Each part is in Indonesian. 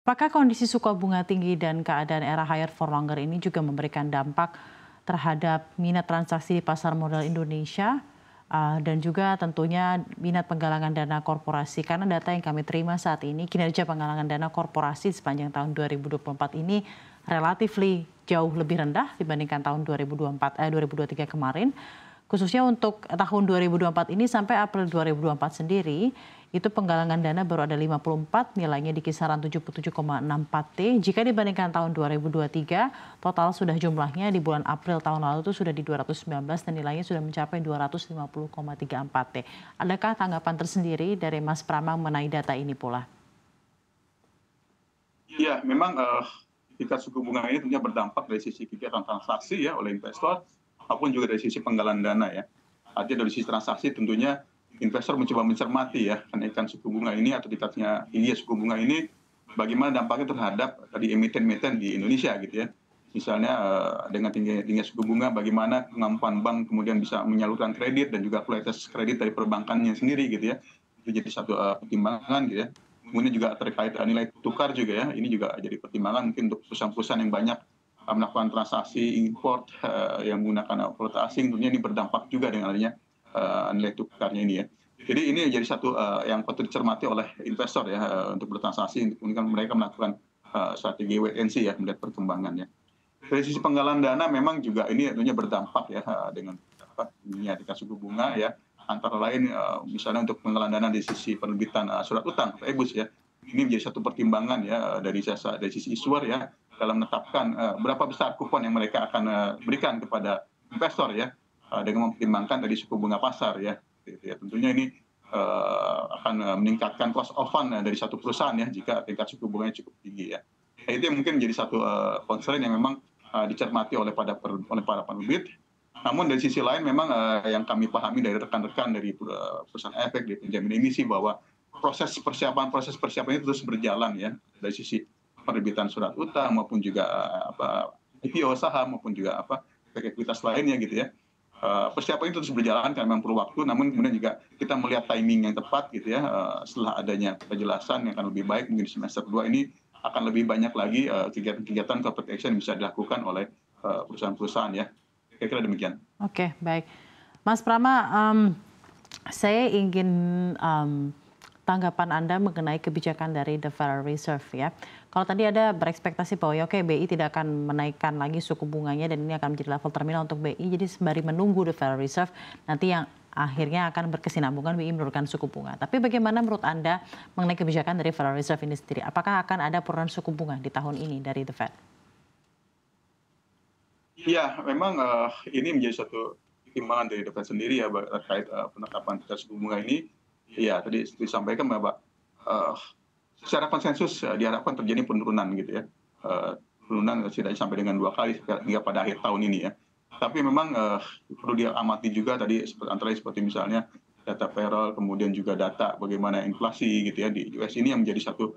Apakah kondisi suku bunga tinggi dan keadaan era higher for longer ini juga memberikan dampak terhadap minat transaksi di pasar modal Indonesia dan juga tentunya minat penggalangan dana korporasi? Karena data yang kami terima saat ini, kinerja penggalangan dana korporasi sepanjang tahun 2024 ini relatif jauh lebih rendah dibandingkan tahun 2023 kemarin. Khususnya untuk tahun 2024 ini sampai April 2024 sendiri, itu penggalangan dana baru ada 54, nilainya di kisaran 77,64 T. Jika dibandingkan tahun 2023, total sudah jumlahnya di bulan April tahun lalu itu sudah di 219 dan nilainya sudah mencapai 250,34 T. Adakah tanggapan tersendiri dari Mas Pramang mengenai data ini pula? Iya, memang tingkat suku bunga ini tentunya berdampak dari sisi kegiatan transaksi ya oleh investor, maupun juga dari sisi penggalan dana ya. Artinya dari sisi transaksi tentunya investor mencoba mencermati ya kenaikan suku bunga ini atau tingkatnya tinggi suku bunga ini, bagaimana dampaknya terhadap tadi emiten-emiten di Indonesia gitu ya. Misalnya dengan tingginya suku bunga, bagaimana kemampuan bank kemudian bisa menyalurkan kredit dan juga kualitas kredit dari perbankannya sendiri gitu ya. Itu jadi satu pertimbangan gitu ya. Kemudian juga terkait nilai tukar juga ya, ini juga jadi pertimbangan mungkin untuk perusahaan-perusahaan yang banyak melakukan transaksi import yang menggunakan valuta asing, tentunya ini berdampak juga dengan adanya nilai tukarnya ini ya. Jadi ini jadi satu yang patut dicermati oleh investor ya untuk bertransaksi, kemudian mereka melakukan strategi wait and see ya melihat perkembangannya. Dari sisi penggalan dana memang juga ini tentunya berdampak ya dengan ininya tingkat suku bunga ya, antara lain misalnya untuk penggalan dana di sisi penerbitan surat utang atau EBUS ya. Ini menjadi satu pertimbangan ya dari sisi issuer ya dalam menetapkan berapa besar kupon yang mereka akan berikan kepada investor ya dengan mempertimbangkan dari suku bunga pasar ya. Gitu ya. Tentunya ini akan meningkatkan cost of fund dari satu perusahaan ya jika tingkat suku bunganya cukup tinggi ya. Itu yang mungkin menjadi satu concern yang memang dicermati oleh para penerbit. Namun dari sisi lain memang yang kami pahami dari rekan-rekan dari perusahaan efek, dari penjamin emisi, bahwa proses persiapan itu terus berjalan ya dari sisi penerbitan surat utang maupun juga IPO saham maupun juga efek ekuitas lainnya gitu ya. Persiapan itu terus berjalan karena memang perlu waktu, namun kemudian juga kita melihat timing yang tepat gitu ya setelah adanya penjelasan yang akan lebih baik mungkin di semester 2 ini akan lebih banyak lagi kegiatan-kegiatan corporate action yang bisa dilakukan oleh perusahaan-perusahaan ya. Kira-kira demikian. Oke, baik. Mas Prama, saya ingin tanggapan Anda mengenai kebijakan dari The Federal Reserve ya. Kalau tadi ada berekspektasi bahwa ya oke, BI tidak akan menaikkan lagi suku bunganya dan ini akan menjadi level terminal untuk BI. Jadi sembari menunggu The Federal Reserve nanti yang akhirnya akan berkesinambungan BI menurunkan suku bunga. Tapi bagaimana menurut Anda mengenai kebijakan dari Federal Reserve ini sendiri? Apakah akan ada penurunan suku bunga di tahun ini dari The Fed? Iya, memang ini menjadi suatu pertimbangan dari The Fed sendiri ya terkait penetapan tingkat suku bunga ini. Iya, tadi disampaikan bahwa secara konsensus diharapkan terjadi penurunan gitu ya. Penurunan setidaknya sampai dengan 2 kali hingga pada akhir tahun ini ya. Tapi memang perlu diamati juga tadi antara lain seperti misalnya data payroll, kemudian juga data bagaimana inflasi gitu ya di US ini yang menjadi satu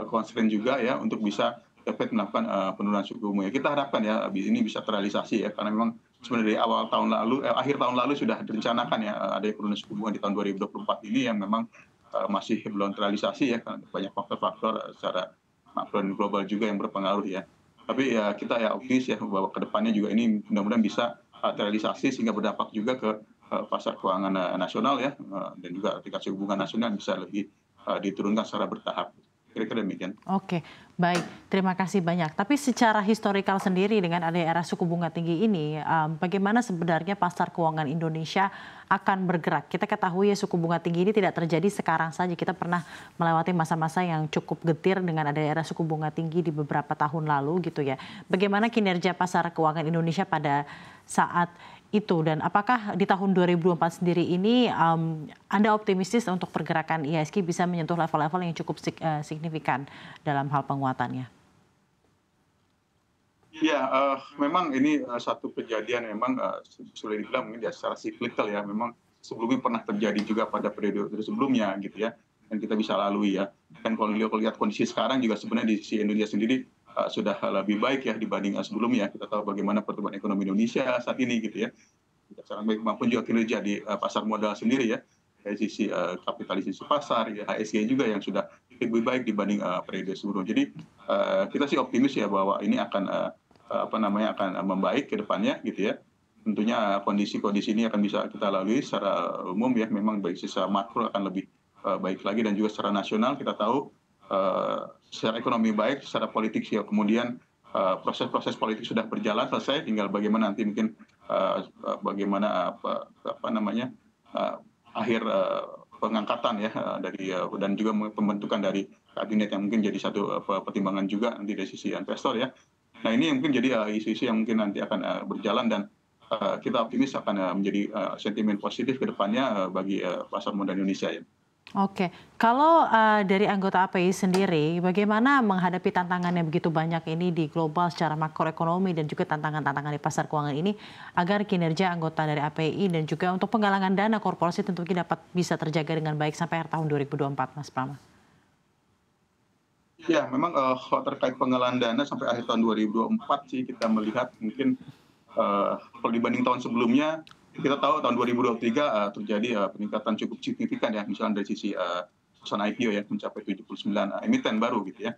constraint juga ya untuk bisa The Fed melakukan penurunan suku bunga. Kita harapkan ya ini bisa terrealisasi ya karena memang sebenarnya dari awal tahun lalu, akhir tahun lalu sudah direncanakan ya ada penurunan suku bunga di tahun 2024 ini yang memang masih belum terrealisasi ya karena banyak faktor-faktor secara makro dan global juga yang berpengaruh ya. Tapi ya kita ya optimis ya bahwa kedepannya juga ini mudah-mudahan bisa terrealisasi sehingga berdampak juga ke pasar keuangan nasional ya dan juga tingkat suku bunga nasional bisa lebih diturunkan secara bertahap. Kira-kira demikian. Oke, baik. Terima kasih banyak. Tapi secara historikal sendiri dengan adanya era suku bunga tinggi ini, bagaimana sebenarnya pasar keuangan Indonesia akan bergerak? Kita ketahui ya suku bunga tinggi ini tidak terjadi sekarang saja. Kita pernah melewati masa-masa yang cukup getir dengan adanya era suku bunga tinggi di beberapa tahun lalu gitu ya. Bagaimana kinerja pasar keuangan Indonesia pada saat itu dan apakah di tahun 2024 sendiri ini Anda optimistis untuk pergerakan IHSG bisa menyentuh level-level yang cukup signifikan dalam hal penguatannya? Ya, memang ini satu kejadian memang sudah dibilang mungkin ya secara cyclical ya, memang sebelumnya pernah terjadi juga pada periode sebelumnya gitu ya, yang kita bisa lalui ya. Dan kalau lihat kondisi sekarang juga sebenarnya di sisi Indonesia sendiri sudah lebih baik ya dibanding sebelumnya. Kita tahu bagaimana pertumbuhan ekonomi Indonesia saat ini gitu ya. Tidak sangat baik maupun juga kinerja di pasar modal sendiri ya. Dari sisi kapitalisasi pasar, ya, HSG juga yang sudah lebih baik dibanding periode sebelumnya. Jadi kita sih optimis ya bahwa ini akan membaik ke depannya gitu ya. Tentunya kondisi-kondisi ini akan bisa kita lalui secara umum ya. Memang baik secara makro akan lebih baik lagi, dan juga secara nasional kita tahu secara ekonomi baik, secara politik ya kemudian proses-proses politik sudah berjalan selesai, tinggal bagaimana nanti mungkin bagaimana akhir pengangkatan ya dari dan juga pembentukan dari kabinet yang mungkin jadi satu pertimbangan juga nanti dari sisi investor ya. Nah ini mungkin jadi isu-isu yang mungkin nanti akan berjalan, dan kita optimis akan menjadi sentimen positif ke depannya bagi pasar modal Indonesia ya. Oke, kalau dari anggota API sendiri, bagaimana menghadapi tantangan yang begitu banyak ini di global secara makroekonomi dan juga tantangan-tantangan di pasar keuangan ini, agar kinerja anggota dari API dan juga untuk penggalangan dana korporasi tentunya bisa terjaga dengan baik sampai akhir tahun 2024, Mas Prama? Ya, memang kalau terkait penggalangan dana sampai akhir tahun 2024 sih kita melihat mungkin kalau dibanding tahun sebelumnya, kita tahu tahun 2023 terjadi peningkatan cukup signifikan ya, misalnya dari sisi perusahaan IPO ya mencapai 79 emiten baru gitu ya,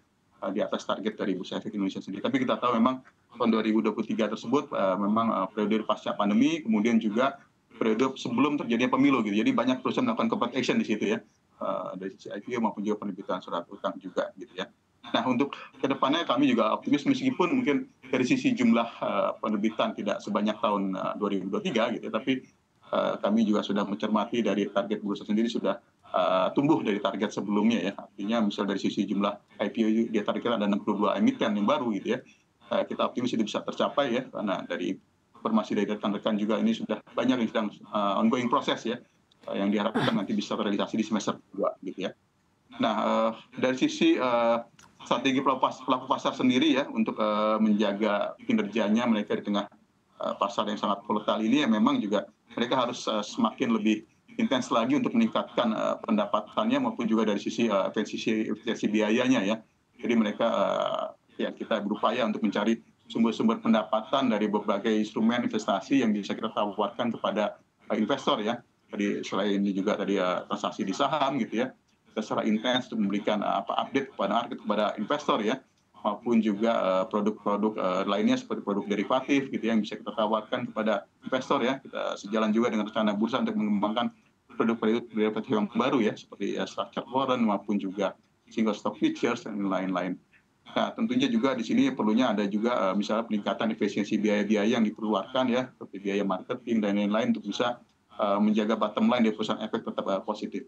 di atas target dari Bursa Efek Indonesia sendiri. Tapi kita tahu memang tahun 2023 tersebut memang periode pasca pandemi, kemudian juga periode sebelum terjadinya pemilu gitu. Jadi banyak perusahaan melakukan corporate action di situ ya, dari sisi IPO maupun juga penerbitan surat utang juga gitu ya. Nah untuk kedepannya kami juga optimis, meskipun mungkin dari sisi jumlah penerbitan tidak sebanyak tahun 2023 gitu, tapi kami juga sudah mencermati dari target bursa sendiri sudah tumbuh dari target sebelumnya ya. Artinya misal dari sisi jumlah IPO ditargetkan ada 62 emiten yang baru gitu ya. Kita optimis itu bisa tercapai ya, karena dari informasi dari rekan-rekan juga ini sudah banyak yang sedang ongoing proses ya, yang diharapkan nanti bisa terrealisasi di semester 2 gitu ya. Nah dari sisi strategi pelaku pasar sendiri ya untuk menjaga kinerjanya mereka di tengah pasar yang sangat volatile ini ya, memang juga mereka harus semakin lebih intens lagi untuk meningkatkan pendapatannya maupun juga dari sisi efisiensi biayanya ya. Jadi mereka ya kita berupaya untuk mencari sumber-sumber pendapatan dari berbagai instrumen investasi yang bisa kita tawarkan kepada investor ya. Jadi selain ini juga tadi transaksi di saham gitu ya, secara intens untuk memberikan update kepada investor ya, maupun juga produk-produk lainnya seperti produk derivatif gitu ya, yang bisa kita tawarkan kepada investor ya. Kita sejalan juga dengan rencana bursa untuk mengembangkan produk-produk derivatif yang baru ya, seperti structured warrant maupun juga single stock futures dan lain-lain. Nah tentunya juga di sini perlunya ada juga misalnya peningkatan efisiensi biaya-biaya yang dikeluarkan ya, seperti biaya marketing dan lain-lain, untuk bisa menjaga bottom line dari perusahaan efek tetap positif.